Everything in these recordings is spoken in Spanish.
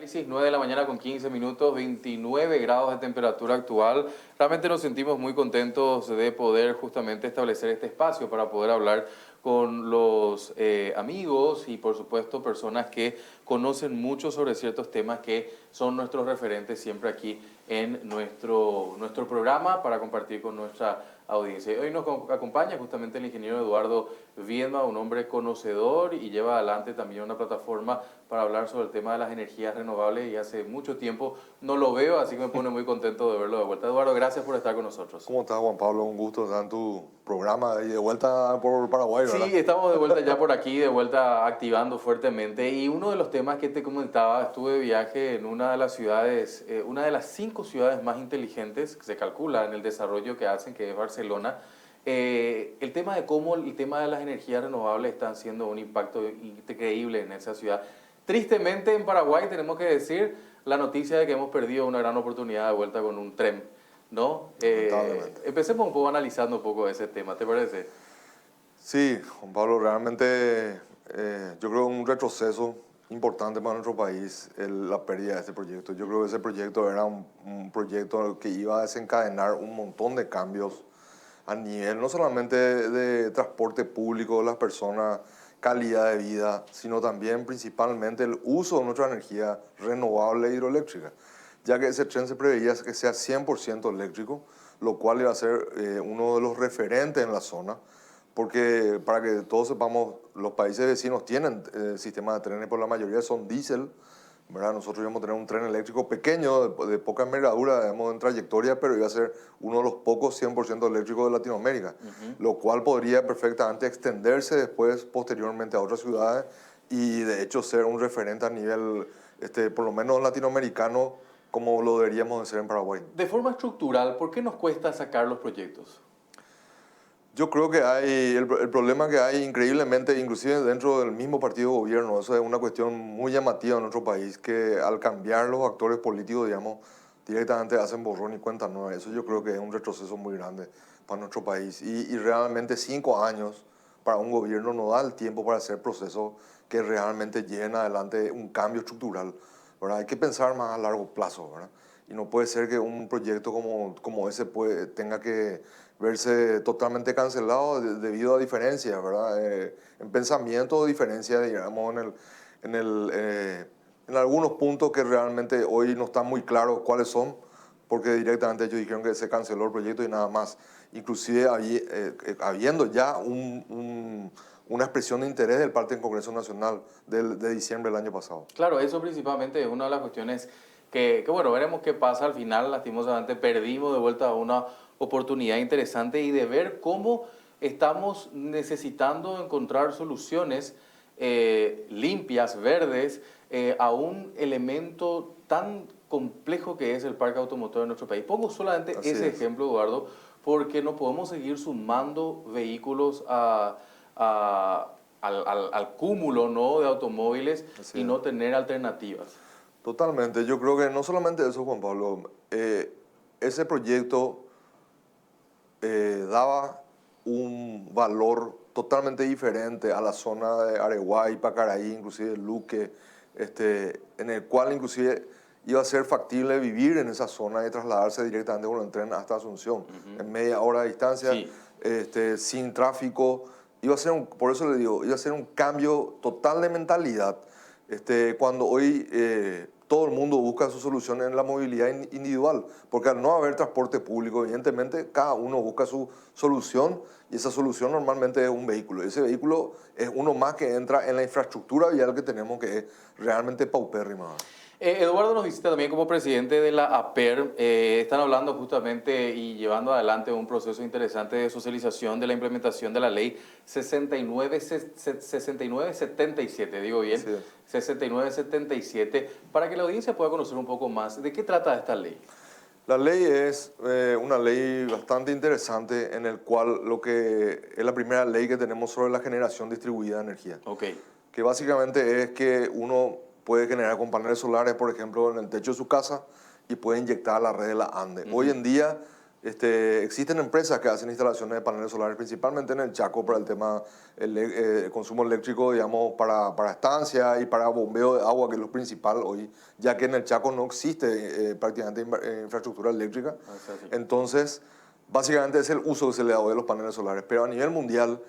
Sí, 9 de la mañana con 15 minutos, 29 grados de temperatura actual. Realmente nos sentimos muy contentos de poder justamente establecer este espacio para poder hablar con los amigos y por supuesto personas que conocen mucho sobre ciertos temas que son nuestros referentes siempre aquí en nuestro programa para compartir con nuestra audiencia. Hoy nos acompaña justamente el ingeniero Eduardo Viedma, un hombre conocedor y lleva adelante también una plataforma para hablar sobre el tema de las energías renovables y hace mucho tiempo no lo veo, así que me pone muy contento de verlo de vuelta. Eduardo, gracias por estar con nosotros. ¿Cómo estás, Juan Pablo? Un gusto estar en tu programa y de vuelta por Paraguay, Sí, ¿verdad? estamos de vuelta ya por aquí, de vuelta activando fuertemente. Y uno de los temas que te comentaba, estuve de viaje en una de las ciudades, una de las 5 ciudades más inteligentes que se calcula en el desarrollo que hacen, que es Barcelona. El tema de cómo el tema de las energías renovables están haciendo un impacto increíble en esa ciudad. Tristemente en Paraguay tenemos que decir la noticia de que hemos perdido una gran oportunidad de vuelta con un tren, ¿no? Lamentablemente. Empecemos un poco analizando un poco ese tema, ¿te parece? Sí, Juan Pablo, realmente yo creo un retroceso importante para nuestro país la pérdida de este proyecto. Yo creo que ese proyecto era un proyecto que iba a desencadenar un montón de cambios a nivel no solamente de transporte público de las personas, calidad de vida, sino también principalmente el uso de nuestra energía renovable e hidroeléctrica, ya que ese tren se preveía que sea 100% eléctrico, lo cual iba a ser uno de los referentes en la zona, porque para que todos sepamos, los países vecinos tienen sistemas de trenes, por la mayoría son diésel, ¿verdad? Nosotros íbamos a tener un tren eléctrico pequeño, de poca envergadura, digamos, en trayectoria, pero iba a ser uno de los pocos 100% eléctricos de Latinoamérica, lo cual podría perfectamente extenderse después, posteriormente, a otras ciudades y de hecho ser un referente a nivel, por lo menos latinoamericano, como lo deberíamos de ser en Paraguay. De forma estructural, ¿por qué nos cuesta sacar los proyectos? Yo creo que hay, el problema que hay increíblemente, inclusive dentro del mismo partido de gobierno, eso es una cuestión muy llamativa en nuestro país, que al cambiar los actores políticos, digamos, directamente hacen borrón y cuenta nueva. Eso yo creo que es un retroceso muy grande para nuestro país. Y realmente 5 años para un gobierno no da el tiempo para hacer procesos que realmente lleven adelante un cambio estructural, ¿verdad? Hay que pensar más a largo plazo, ¿verdad? Y no puede ser que un proyecto como ese tenga que verse totalmente cancelado debido a diferencias, ¿verdad? En pensamiento o diferencias, digamos, en algunos puntos que realmente hoy no están muy claros cuáles son, porque directamente ellos dijeron que se canceló el proyecto y nada más. Inclusive habiendo ya una expresión de interés del parte del Congreso Nacional de diciembre del año pasado. Claro, eso principalmente es una de las cuestiones bueno, veremos qué pasa al final. Lastimosamente perdimos de vuelta una oportunidad interesante y de ver cómo estamos necesitando encontrar soluciones limpias, verdes, a un elemento tan complejo que es el parque automotor de nuestro país. Pongo solamente Así ese es. ejemplo, Eduardo, porque no podemos seguir sumando vehículos al cúmulo, ¿no?, de automóviles Así y es. no tener alternativas. Totalmente. Yo creo que no solamente eso, Juan Pablo. Ese proyecto daba un valor totalmente diferente a la zona de Areguay, Pacaraí, inclusive Luque, en el cual inclusive iba a ser factible vivir en esa zona y trasladarse directamente con el tren hasta Asunción, en media hora de distancia, Sí, sin tráfico. Iba a ser por eso le digo, iba a ser un cambio total de mentalidad. Cuando hoy todo el mundo busca su solución en la movilidad individual, porque al no haber transporte público, evidentemente cada uno busca su solución y esa solución normalmente es un vehículo. Ese vehículo es uno más que entra en la infraestructura vial que tenemos, que es realmente paupérrima. Eduardo nos visita también como presidente de la APER. Están hablando justamente y llevando adelante un proceso interesante de socialización de la implementación de la ley 6977, digo bien, Así es. 6977, para que la audiencia pueda conocer un poco más de qué trata esta ley. La ley es una ley bastante interesante en el cual lo que es la primera ley que tenemos sobre la generación distribuida de energía, Ok, que básicamente es que uno puede generar con paneles solares, por ejemplo, en el techo de su casa y puede inyectar a la red de la ANDE. Hoy en día Existen empresas que hacen instalaciones de paneles solares, principalmente en el Chaco, para el tema consumo eléctrico, digamos, para estancia y para bombeo de agua, que es lo principal hoy, ya que en el Chaco no existe prácticamente infraestructura eléctrica. Entonces, básicamente es el uso que se le da hoy a los paneles solares. Pero a nivel mundial,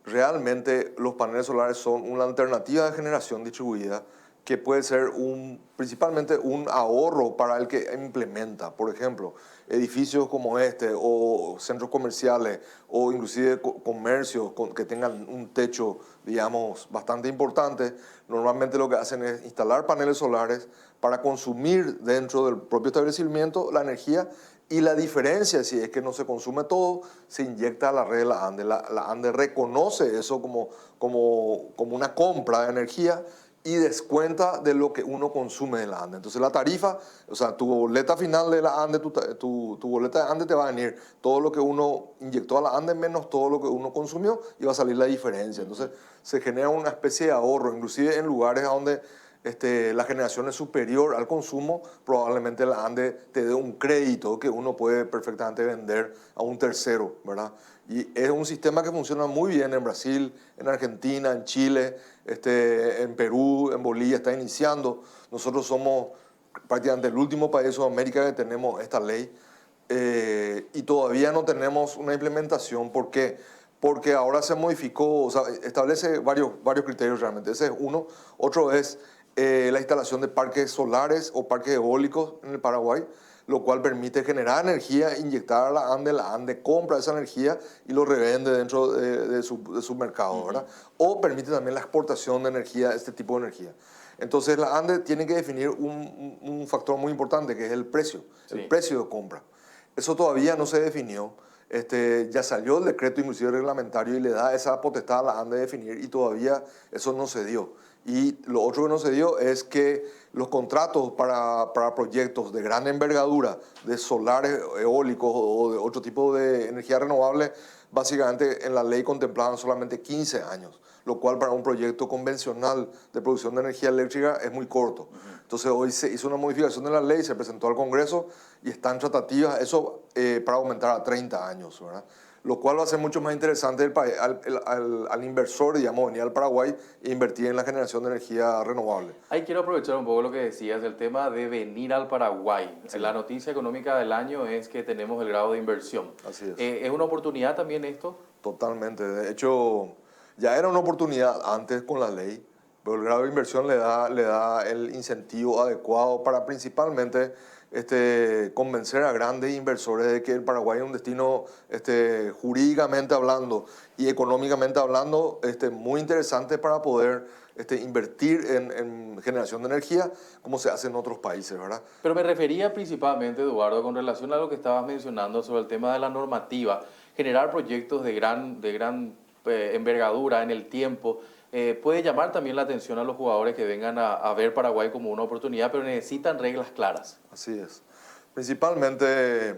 realmente los paneles solares son una alternativa de generación distribuida que puede ser principalmente un ahorro para el que implementa. Por ejemplo, edificios como este, o centros comerciales, o inclusive comercios que tengan un techo, digamos, bastante importante. Normalmente lo que hacen es instalar paneles solares para consumir dentro del propio establecimiento la energía, y la diferencia, si es que no se consume todo, se inyecta a la red de la ANDE. La ANDE reconoce eso como una compra de energía y descuenta de lo que uno consume de la ANDE. Entonces la tarifa, o sea, tu boleta final de la ANDE, tu boleta de ANDE te va a venir todo lo que uno inyectó a la ANDE menos todo lo que uno consumió, y va a salir la diferencia. Entonces se genera una especie de ahorro, inclusive en lugares donde la generación es superior al consumo, probablemente la ANDE te dé un crédito que uno puede perfectamente vender a un tercero, ¿verdad? Y es un sistema que funciona muy bien en Brasil, en Argentina, en Chile, en Perú, en Bolivia, está iniciando. Nosotros somos prácticamente el último país de Sudamérica que tenemos esta ley, y todavía no tenemos una implementación. ¿Por qué? Porque ahora se modificó, o sea, establece varios criterios realmente. Ese es uno. Otro es la instalación de parques solares o parques eólicos en el Paraguay, lo cual permite generar energía, inyectar a la ANDE compra esa energía y lo revende dentro de su mercado, ¿verdad? O permite también la exportación de energía, este tipo de energía. Entonces la ANDE tiene que definir un factor muy importante, que es el precio, el precio de compra. Eso todavía no se definió. Ya salió el decreto inclusive reglamentario y le da esa potestad a la ANDE de definir, y todavía eso no se dio. Y lo otro que no se dio es que los contratos para proyectos de gran envergadura, de solares eólicos o de otro tipo de energía renovable, básicamente en la ley contemplaban solamente 15 años, lo cual para un proyecto convencional de producción de energía eléctrica es muy corto. Entonces hoy se hizo una modificación de la ley, se presentó al Congreso y están tratativas eso para aumentar a 30 años, ¿verdad? Lo cual va a ser mucho más interesante al inversor, digamos, venir al Paraguay e invertir en la generación de energía renovable. Ahí quiero aprovechar un poco lo que decías, el tema de venir al Paraguay. Sí. La noticia económica del año es que tenemos el grado de inversión. Así es. ¿Es una oportunidad también esto? Totalmente. De hecho, ya era una oportunidad antes con la ley, pero el grado de inversión le da el incentivo adecuado para principalmente convencer a grandes inversores de que el Paraguay es un destino jurídicamente hablando y económicamente hablando muy interesante para poder invertir en generación de energía, como se hace en otros países, ¿verdad? Pero me refería principalmente, Eduardo, con relación a lo que estabas mencionando sobre el tema de la normativa, generar proyectos de gran envergadura en el tiempo. Puede llamar también la atención a los jugadores que vengan a ver Paraguay como una oportunidad, pero necesitan reglas claras. Así es. Principalmente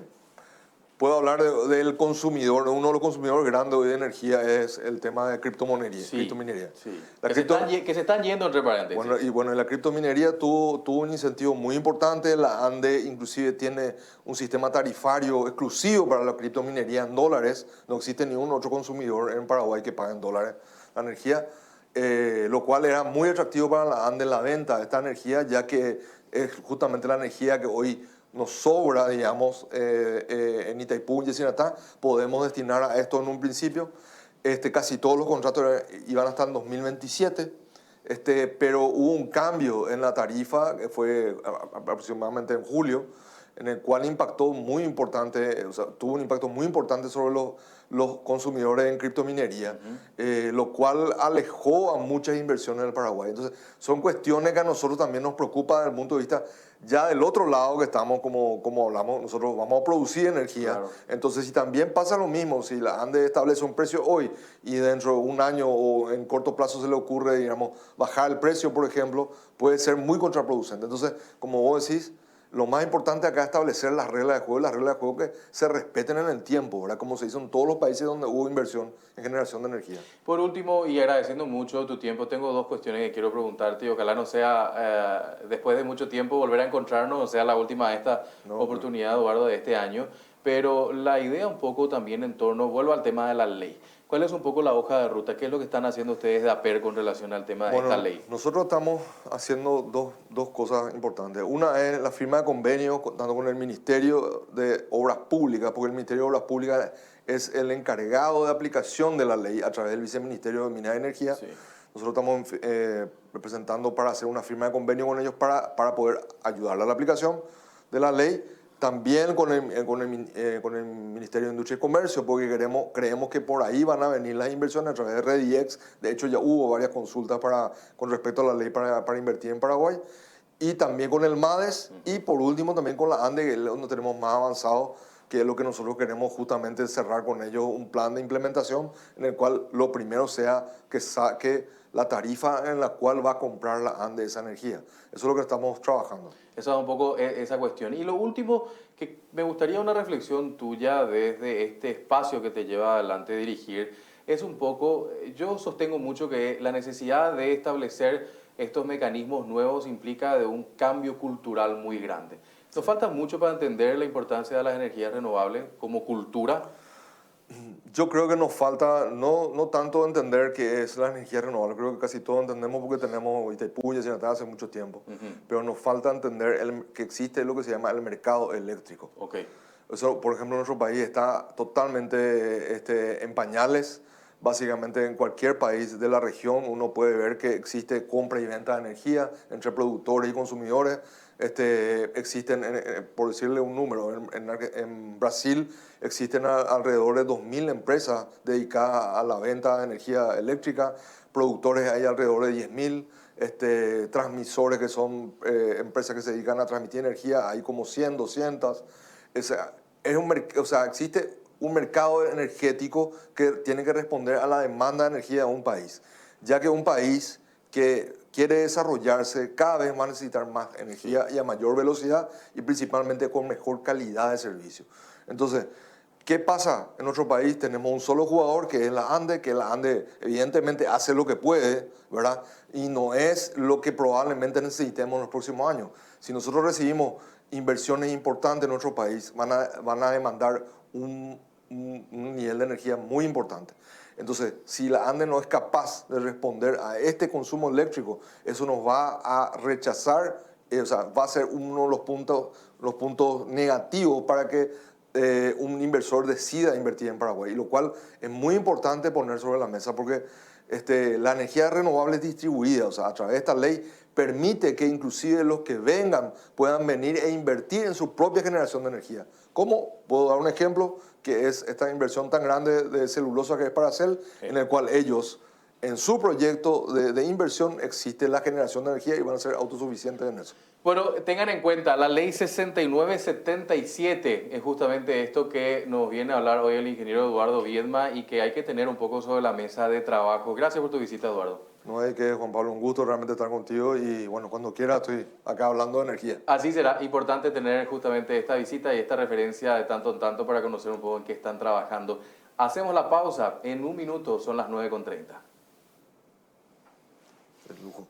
puedo hablar del consumidor. Uno de los consumidores grandes hoy de energía es el tema de criptominería. Sí. La Que se están yendo, entre paréntesis. Bueno, la criptominería tuvo un incentivo muy importante. La ANDE inclusive tiene un sistema tarifario exclusivo para la criptominería en dólares. No existe ningún otro consumidor en Paraguay que pague en dólares la energía, lo cual era muy atractivo para la ANDE en la venta de esta energía, ya que es justamente la energía que hoy nos sobra, digamos, en Itaipú y Yesinatá. Podemos destinar a esto en un principio. Casi todos los contratos iban hasta el 2027, pero hubo un cambio en la tarifa, que fue aproximadamente en julio, en el cual impactó muy importante, o sea, tuvo un impacto muy importante sobre los consumidores en criptominería, lo cual alejó a muchas inversiones del Paraguay. Entonces, son cuestiones que a nosotros también nos preocupan desde el punto de vista ya del otro lado, que estamos, como hablamos, nosotros vamos a producir energía. Claro. Entonces, si también pasa lo mismo, si la ANDE establece un precio hoy y dentro de un año o en corto plazo se le ocurre, digamos, bajar el precio, por ejemplo, puede ser muy contraproducente. Entonces, como vos decís, lo más importante acá es establecer las reglas de juego que se respeten en el tiempo, ¿verdad? Como se hizo en todos los países donde hubo inversión en generación de energía. Por último, y agradeciendo mucho tu tiempo, tengo dos cuestiones que quiero preguntarte y ojalá no sea, después de mucho tiempo, volver a encontrarnos, o sea la última de esta oportunidad, Eduardo, de este año. pero la idea un poco también en torno, vuelvo al tema de la ley. ¿Cuál es un poco la hoja de ruta? ¿Qué es lo que están haciendo ustedes de APER con relación al tema de esta Bueno, ley? nosotros estamos haciendo dos cosas importantes. Una es la firma de convenio tanto con el Ministerio de Obras Públicas, porque el Ministerio de Obras Públicas es el encargado de aplicación de la ley a través del Viceministerio de Minas y Energía. Sí. Nosotros estamos representando para hacer una firma de convenio con ellos para poder ayudarle a la aplicación de la ley. También con el Ministerio de Industria y Comercio, porque creemos que por ahí van a venir las inversiones a través de REDIEX. De hecho, ya hubo varias consultas con respecto a la ley para invertir en Paraguay. Y también con el MADES. Y por último, también con la ANDE, que es donde tenemos más avanzado, que es lo que nosotros queremos justamente cerrar con ellos un plan de implementación en el cual lo primero sea que saque la tarifa en la cual va a comprar la ANDE esa energía. Eso es lo que estamos trabajando. Esa es un poco esa cuestión. Y lo último, que me gustaría una reflexión tuya desde este espacio que te lleva adelante dirigir, es un poco, yo sostengo mucho que la necesidad de establecer estos mecanismos nuevos implica de un cambio cultural muy grande. Nos falta mucho para entender la importancia de las energías renovables como cultura. Yo creo que nos falta no tanto entender qué es la energía renovable, creo que casi todos entendemos porque tenemos Itaipú y Yacyretá hace mucho tiempo, pero nos falta entender que existe lo que se llama el mercado eléctrico. Okay. Eso, por ejemplo, nuestro país está totalmente en pañales. Básicamente en cualquier país de la región uno puede ver que existe compra y venta de energía entre productores y consumidores. Existen, por decirle un número, en Brasil existen alrededor de 2.000 empresas dedicadas a la venta de energía eléctrica, productores hay alrededor de 10.000, transmisores que son empresas que se dedican a transmitir energía, hay como 100, 200. Existe un mercado energético que tiene que responder a la demanda de energía de un país, ya que un país que quiere desarrollarse cada vez va a necesitar más energía y a mayor velocidad y principalmente con mejor calidad de servicio. Entonces, ¿qué pasa? En nuestro país tenemos un solo jugador que es la ANDE, que la ANDE evidentemente hace lo que puede, ¿verdad? Y no es lo que probablemente necesitemos en los próximos años. Si nosotros recibimos inversiones importantes en nuestro país, van a demandar un nivel de energía muy importante. Entonces, si la ANDE no es capaz de responder a este consumo eléctrico, eso nos va a rechazar, va a ser uno de los puntos negativos para que un inversor decida invertir en Paraguay, y lo cual es muy importante poner sobre la mesa porque la energía renovable es distribuida, a través de esta ley permite que inclusive los que vengan puedan venir e invertir en su propia generación de energía. ¿Cómo? Puedo dar un ejemplo, que es esta inversión tan grande de celulosa que es Paracel, en el cual ellos, en su proyecto de inversión, existe la generación de energía y van a ser autosuficientes en eso. Bueno, tengan en cuenta, la ley 6977 es justamente esto que nos viene a hablar hoy el ingeniero Eduardo Viedma y que hay que tener un poco sobre la mesa de trabajo. Gracias por tu visita, Eduardo. No hay que, Juan Pablo, un gusto realmente estar contigo y bueno, cuando quiera estoy acá hablando de energía. Así será importante tener justamente esta visita y esta referencia de tanto en tanto para conocer un poco en qué están trabajando. Hacemos la pausa, en un minuto son las 9:30. El lujo.